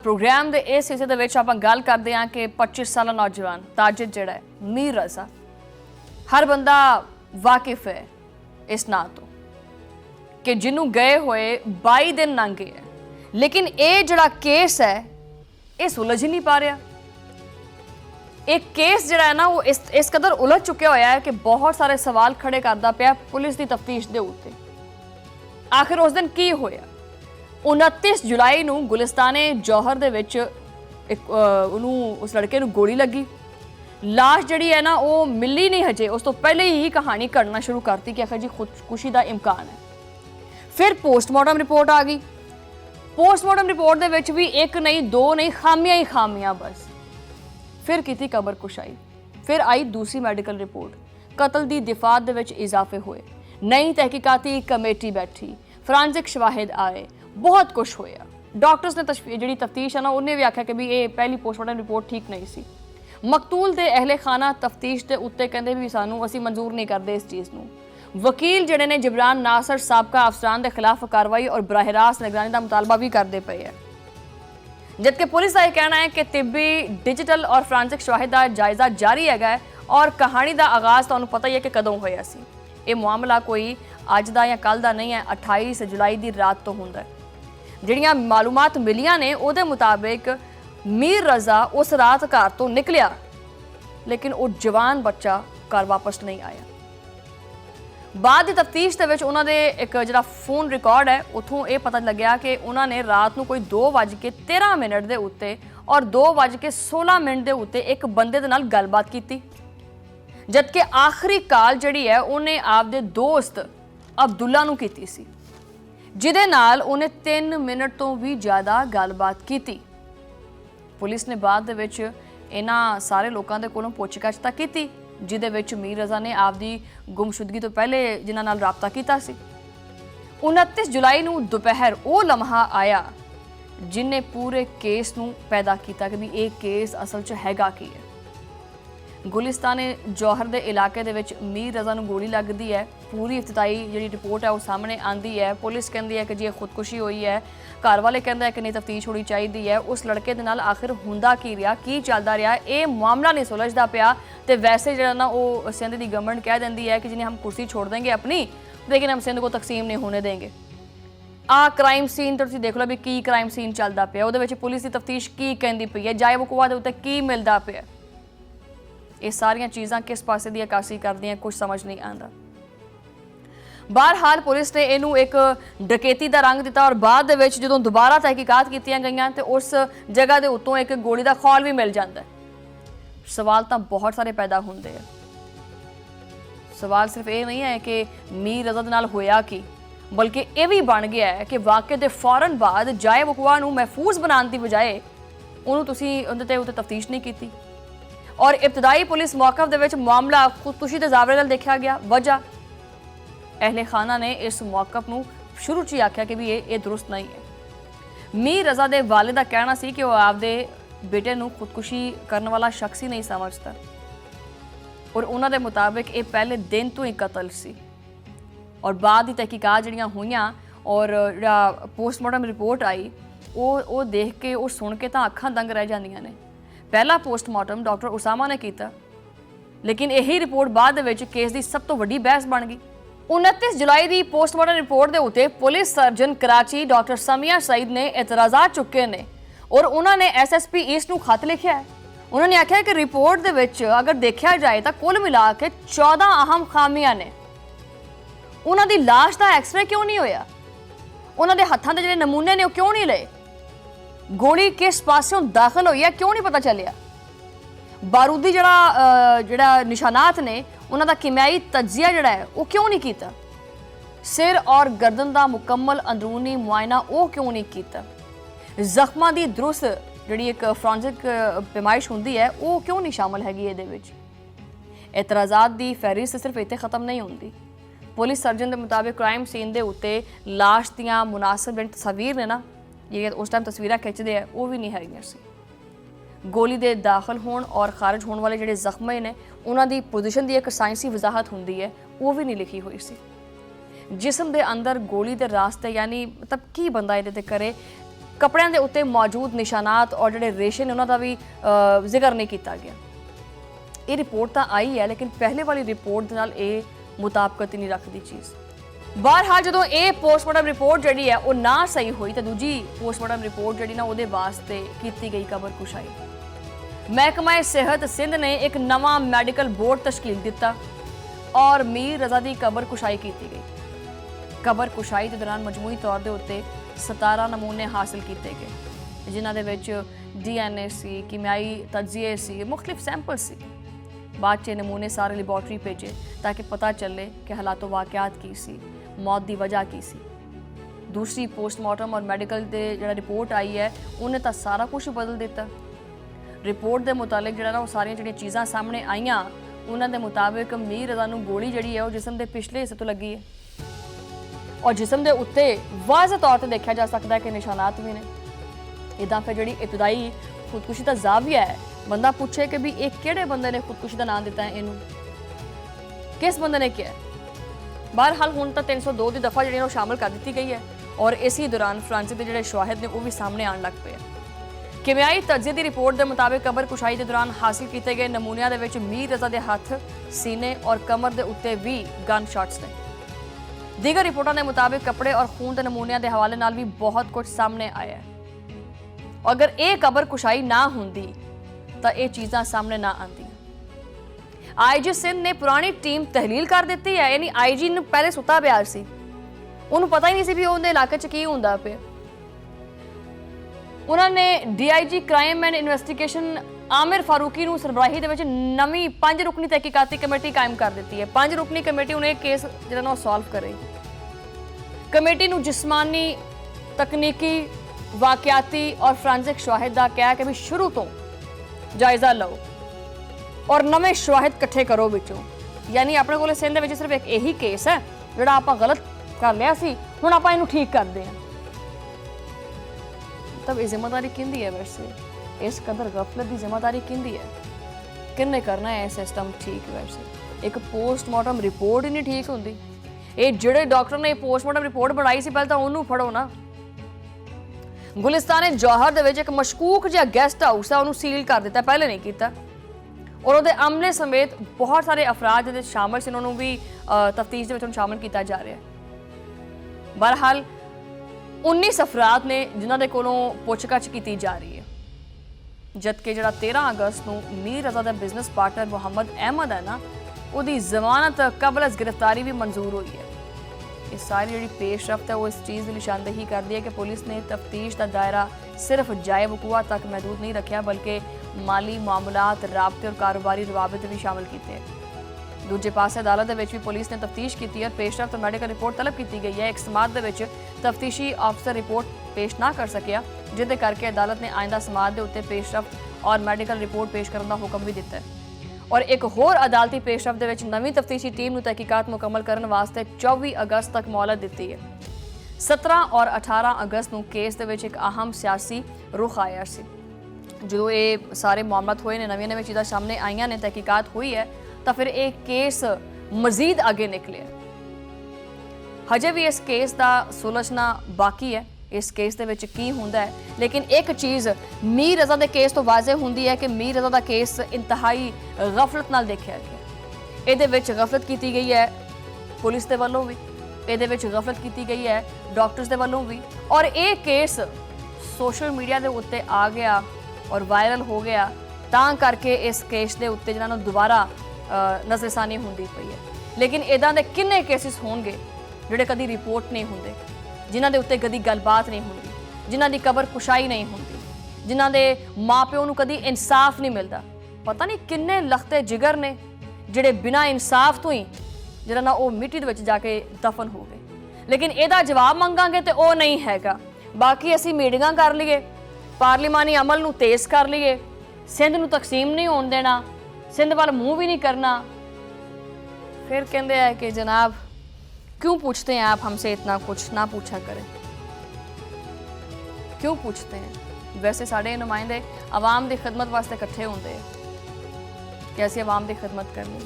Programme के इस हिस्से आप गल करते हैं कि 25 साल नौजवान ताजिद जिहड़ा है मीर रज़ा, हर बंदा वाकिफ है इस नां तो कि जिन्हों गए हुए 22 दिन लंघ गए है, लेकिन ये जिहड़ा केस है ये सुलझ ही नहीं पा रहा। एक केस जिहड़ा है ना वो इस कदर उलझ चुका होया है कि बहुत सारे सवाल खड़े करता पिया पुलिस की तफ्तीश के उत्ते। आखिर उस दिन की होया? 29 जुलाई ਨੂੰ गुलिस्ताने जौहर ਦੇ ਵਿੱਚ उस लड़के ਨੂੰ गोली लगी। लाश जिहड़ी है ना वो मिली नहीं हजे, उस तो पहले ही कहानी घड़ना शुरू करती कि आखिर जी खुदकुशी का इम्कान है। फिर पोस्टमार्टम रिपोर्ट आ गई। पोस्टमार्टम रिपोर्ट दे विच भी एक नहीं दो नहीं खामियां ही खामियां बस। फिर की कबर कुशाई, फिर आई दूसरी मैडिकल रिपोर्ट, कतल की दिफात दे विच इजाफे हुए, नई तहकीकाती कमेटी बैठी, फॉरेंसिक शवाहिद आए, बहुत कुछ होया। डॉक्टर्स ने जी तफ्तीश है ना उन्हें भी आख्या कि भी ये पहली पोस्टमार्टम रिपोर्ट ठीक नहीं सी। मकतूल के अहले खाना तफ्तीश के उत्ते कहते भी सानू असी मंजूर नहीं करते इस चीज़ को। वकील जिहड़े ने जिब्रान नासर साबका अफसरान के खिलाफ कार्रवाई और बराह रास्त निगरानी का मुतालबा भी करते पे है, जबकि पुलिस का यह कहना है कि तिब्बी डिजिटल और फॉरेंसिक शवाहिद का जायजा जारी है और कहानी का आगाज़ तुहानू पता ही है कि कदों होया सी। ये मामला कोई अज का या कल का नहीं है, 28 जुलाई की रात तो हुंदा है। जिहड़ियां मालूमात मिलियां ने उहदे मुताबिक मीर रज़ा उस रात घर तो निकलिया, लेकिन वो जवान बच्चा घर वापस नहीं आया। बाद की तफ्तीश के विच उन्हां दे एक जिहड़ा फोन रिकॉर्ड है उथों ये पता लग्या कि उन्होंने रात को कोई 2:13 के उत्ते और 2:16 के उत्ते एक बंदे दे नाल गलबात की, जबकि आखिरी कॉल जिहड़ी है उन्हें आपदे दोस्त अब्दुल्ला नूं कीती सी, जिहदे नाल उन्हें 3 मिनट तो भी ज़्यादा गलबात की। पुलिस ने बाद दे विच इन्हां सारे लोगों के कोलों पुछगिछ तां कीती, जिहदे विच मीर रज़ा ने आपदी गुमशुदगी तो पहले जिन्हां नाल राबता कीता सी। 29 जुलाई नूं दोपहर वो लम्हा आया जिन्हें पूरे केस नूं पैदा किया कि भी ये केस असल च हैगा की है। गुलिस्ताने जौहर के इलाके दे विच मीर रज़ा नूं गोली लगती है। पूरी इफ्तिताई जी रिपोर्ट है वो सामने आती है। पुलिस कहती है कि जी खुदकुशी हुई है, घर वाले कहते हैं कि नहीं तफ्तीश होनी चाहिए है। उस लड़के दे नाल आखिर हुंदा की रहा, की चलता रहा, ये मामला नहीं सुलझदा पिया। तो वैसे जो ना वो सिंध की गवर्नमेंट कह देंदी है कि जिन्हें हम कुर्सी छोड़ देंगे अपनी, लेकिन हम सिंध को तकसीम नहीं होने देंगे। क्राइम सीन तो तुसीं देख लो भी की क्राइम सीन चलता पिया, उहदे विच पुलिस की तफ्तीश की कहती पई है, जाए वकूआ के उत्ते की मिलता पिया। ये सारिया चीज़ां किस पासे दी अक्कासी करदियां कुछ समझ नहीं आता। बहरहाल पुलिस ने इनू एक डकैती का रंग दिता और बाद जो दोबारा तहकीकात की गई तो उस जगह के उत्तों एक गोली का खौल भी मिल जाता है। सवाल तो बहुत सारे पैदा होंगे हैं। सवाल सिर्फ ये नहीं है कि मीर रज़ा दे नाल होया की, बल्कि ये भी बन गया है कि वाक़े के फौरन बाद जाए वकूआ नूं महफूज बनाने की बजाय उन्होंने तुसीं उहदे ते तफ्तीश नहीं की और इब्तदाई पुलिस मौक़िफ़ दे विच मामला खुदकुशी के जावरे नाल देखा गया। वजह अहले खाना ने इस मौक़िफ़ नूं शुरू च ही आख्या कि भी ये दुरुस्त नहीं है। मीर रज़ा के वालिद का कहना सी कि वह आपदे बेटे नूं खुदकुशी करने वाला शख्स ही नहीं समझता और उन्हां दे मुताबिक ये पहले दिन तो ही कतल सी। और बाद की तहकीकात जिहड़ियां होईयां और जिहड़ा पोस्टमार्टम रिपोर्ट आई वो देख के वो सुन के तां अखां दंग रह जांदियां ने। पहला पोस्टमार्टम डॉक्टर उसामा ने किया, लेकिन यही रिपोर्ट बाद विच केस की सब तो वड्डी बहस बन गई। 29 जुलाई की पोस्टमार्टम रिपोर्ट के उत्ते police surgeon Karachi doctor Samia Saeed ने एतराज़ात चुके ने और उन्होंने SSP ईस्ट नूं खत लिखा है। उन्होंने आख्या कि रिपोर्ट दे विच अगर देखा जाए तो कुल मिला के 14 अहम खामियां ने। उन्होंने लाश का एक्सरे क्यों नहीं होया? उन्होंने हत्थां दे जिहड़े नमूने ने क्यों नहीं लए? गोली किस पासों दाखिल हुई है क्यों नहीं पता चलिया? बारूदी जिहड़ा निशानात ने उन्होंने किमियाई तजिया जिहड़ा है वो क्यों नहीं किया? सिर और गर्दन का मुकम्मल अंदरूनी मुआयना वो क्यों नहीं किया? जख्मां की दुरुस्त जिहड़ी एक फॉरेंसिक पैमाइश होंदी है वो क्यों नहीं शामिल हैगी इहदे विच? एतराज़ात की फहरिस्त सिर्फ इत्थे खत्म नहीं होंदी। पुलिस सर्जन के मुताबिक क्राइम सीन के उत्ते लाश दियां मुनासिब जिहड़ी तस्वीर ने ना ये उस टाइम तस्वीर खिंचते हैं वो भी नहीं है सी। गोली के दाखिल होने और खारिज होने वाले जोड़े जख्मे ने उन्होंने पोजिशन की एक साइंसी वजाहत होंगी है वो भी नहीं लिखी हुई सी। जिसम के अंदर गोली के रास्ते यानी मतलब की बंदा ये करे कपड़िਆਂ ਦੇ ਉੱਤੇ ਮੌਜੂਦ ਨਿਸ਼ਾਨਾਤ ਔਰ ਜਿਹੜੇ ਰੇਸ਼ੇ ਨੇ ਉਹਨਾਂ ਦਾ ਵੀ ਜ਼ਿਕਰ ਨਹੀਂ ਕੀਤਾ ਗਿਆ। ਇਹ ਰਿਪੋਰਟ ਤਾਂ ਆਈ ਹੈ ਲੇਕਿਨ ਪਹਿਲੇ ਵਾਲੀ ਰਿਪੋਰਟ ਦੇ ਨਾਲ ਇਹ ਮੁਤਾਬਕਤ ਹੀ ਨਹੀਂ ਰੱਖਦੀ ਚੀਜ਼। ਬਹਰਹਾਲ ਜਦੋਂ ਇਹ ਪੋਸਟਮਾਰਟਮ ਰਿਪੋਰਟ ਜਿਹੜੀ ਹੈ ਉਹ ਨਾ ਸਹੀ ਹੋਈ ਤਾਂ ਦੂਜੀ ਪੋਸਟਮਾਰਟਮ ਰਿਪੋर्ट ਜਿਹੜੀ ਨਾ ਉਹਦੇ ਵਾਸਤੇ ਕੀਤੀ ਗਈ ਕਬਰ-ਕੁਸ਼ਾਈ। ਮਹਿਕਮਾ ਸਿਹਤ ਸਿੰਧ ਨੇ ਇੱਕ ਨਵਾਂ ਮੈਡੀਕਲ ਬੋਰਡ ਤਸ਼ਕੀਲ ਦਿੱਤਾ ਔਰ ਮੀਰ ਰਜ਼ਾ ਦੀ ਕਬਰ-ਕੁਸ਼ਾਈ ਕੀਤੀ ਗਈ। ਕਬਰ-ਕੁਸ਼ਾਈ ਦੇ ਦੌਰਾਨ ਮਜਮੂਈ ਤੌਰ ਦੇ ਉੱਤੇ 17 ਨਮੂਨੇ ਹਾਸਲ ਕੀਤੇ ਗਏ ਜਿਨ੍ਹਾਂ ਦੇ ਵਿੱਚ DNA ਸੀ, ਕੀਮਿਆਈ ਤਜਜ਼ੀਏ ਸੀ, ਮੁxtਲਿਫ ਸੈਂਪਲ ਸੀ। बाद च नमूने सारे लैबोरेटरी भेजे ताकि पता चले कि हालात वाक़यात की सी, मौत की वजह की सी। दूसरी पोस्टमार्टम और मैडिकल के जो रिपोर्ट आई है उन्हें तो सारा कुछ बदल दिता। रिपोर्ट के मुतालिक जो सारिया जो चीज़ां सामने आईयां उन्होंने मुताबिक मीर रज़ा नूं गोली जी है जिसम के पिछले हिस्से तो लगी है और जिसम के उत्ते वाज़ह तौर पर देखा जा सकता है कि निशानात भी ने। इदा फिर जी इब्तदाई खुदकुशी का जाविया है बंदा पूछे कि भी एक किहड़े बंदे ने खुदकुशी का नाम दिता है, इनू किस बंदे ने किया। बहरहाल हुण तां 302 की दफ़ा जी शामिल कर दी गई है और इसी दौरान फ्रांसिक के जोड़े शवाहिद ने वो भी सामने आने लग पे। किमियाई तजज़िये की रिपोर्ट के मुताबिक कबर कुशाई के दौरान हासिल किए गए नमूनिया के मीर रज़ा के हथ, सीने और कमर के उत्ते भी गन शॉट्स ने। दीगर रिपोर्टों के मुताबिक कपड़े और खून के नमूनिया के हवाले नाल भी बहुत कुछ सामने आया है। अगर ये कबर कुशाई ना होंदी तो ये चीज़ां सामने ना आती। IG सिंध ने पुरानी टीम तहलील कर दी है, यानी IG ने पहले सुता प्यार सी, उन्होंने पता ही नहीं सी भी उनके इलाके च की हुंदा पे। उन्होंने DIG crime and investigation Amir Farooqui नूं सरबराही दे विच नवीं 5 रुकनी तहकीकाती कमेटी कायम कर दी है। 5 रुकनी कमेटी उन्हें केस जिहड़ा ना सॉल्व करेगी। कमेटी नूं जिस्मानी, तकनीकी, वाकयाती और फ्रांसिक शवाहिद का क्या कि भी शुरू तो जायजा लो और नवे शवाहिद इकट्ठे करो विचों। यानी अपने को सिंध दे विच सिर्फ एक यही केस है जिहड़ा आपां गलत कर लिया सी, हुण आपां इहनूं ठीक करदे हां। तब ये जिम्मेदारी किंदी है? वैसे इस कदर गफलत की जिम्मेदारी किंदी है? किन्ने करना है सिस्टम ठीक? वैसे एक पोस्टमार्टम रिपोर्ट ही नहीं ठीक होंदी। ये जिहड़े डॉक्टर ने पोस्टमार्टम रिपोर्ट बनाई सी पहले तां उहनूं फड़ो ना। गुलिस्तान जौहर दे विच एक मशकूक जिहा गेस्ट हाउस है उन्होंने सील कर दिता, पहले नहीं किया और उहदे अमले समेत बहुत सारे अफराद जिहदे शामिल से उन्होंने भी तफ्तीश दे विच शामिल किया जा रहा है। बहरहाल 19 अफराद ने जिन्हां दे कोलों पुछगिछ की जा रही है, जबकि जिहड़ा 13 अगस्त को मीर रज़ा का बिजनेस पार्टनर मुहम्मद अहमद है ना, उसकी जमानत कबल गिरफ्तारी भी मंजूर हुई है। ये सारी जी पेशरफ्त है वो इस चीज़ की निशानदेही करती है कि पुलिस ने तफ्तीश का दायरा सिर्फ जाए वकूआ तक महदूद नहीं रखा बल्कि माली मामलात, राबते और कारोबारी रवाबित भी शामिल किए हैं। दूजे पास अदालत भी पुलिस ने तफ्तीश की और पेशरफ्त और मैडिकल रिपोर्ट तलब की गई है। एक समात के तफ्तीशी अफसर रिपोर्ट पेश ना कर सकिया जिसके करके अदालत ने आइंदा समात के उत्ते पेशरफ्त और मैडिकल रिपोर्ट पेश करने का हुक्म भी दिता है और एक होर अदालती पेशरफ्त दे नवीं तफ्तीशी टीम नूं तहकीकात मुकम्मल करने वास्ते 24 अगस्त तक मोहलत दी है। 17 और 18 अगस्त नूं केस दे विच एक अहम सियासी रुख आया सी। जो ये सारे मामलात होए ने, नवीं चीज़ां सामने आईयां ने, तहकीकात हुई है तो फिर एक केस मजीद आगे निकले। हजे भी इस केस का सुलझना बाकी है, इस केस दे विच की हुंदा है। लेकिन एक चीज़ मीर रज़ा के केस तो वाज़े हुंदी है कि मीर रज़ा का केस इंतहाई गफलत नाल देखा गया। इहदे विच गफलत की गई है पुलिस के वलों भी, इहदे विच गफलत की गई है डॉक्टर्स के वलों भी और ये केस सोशल मीडिया के उत्ते आ गया और वायरल हो गया तां करके इस केस के उत्ते जिन्हां नूं दोबारा नज़रसानी हुंदी पई है। लेकिन इदां दे किन्ने केसिस होणगे जिहड़े कदी रिपोर्ट नहीं हुंदे, जिन्हां दे उत्ते कदी गलबात नहीं हुंदी, जिन्हां दी कबर कुशाई नहीं हुंदी, जिन्हां दे माँ प्यो नूं कदी इंसाफ नहीं मिलता। पता नहीं किन्ने लखते जिगर ने जिहड़े बिना इंसाफ तो ही जिहड़ा ना वो मिट्टी दे विच जाके दफन हो गए। लेकिन इहदा जवाब मंगांगे तो वो नहीं हैगा। बाकी असीं मीटिंगां कर लईए, पार्लीमानी अमल नूं तेज़ कर लईए, सिंध नूं तकसीम नहीं होण देना, सिंध वाल मूँह भी नहीं करना, फिर कहते हैं कि जनाब क्यों पूछते हैं आप हमसे इतना कुछ, ना पूछा करें। क्यों पूछते हैं? वैसे साढ़े नुमाइंदे आवाम की खिदमत वास्ते इकट्ठे होंगे कि असीं आवाम की खिदमत करनी।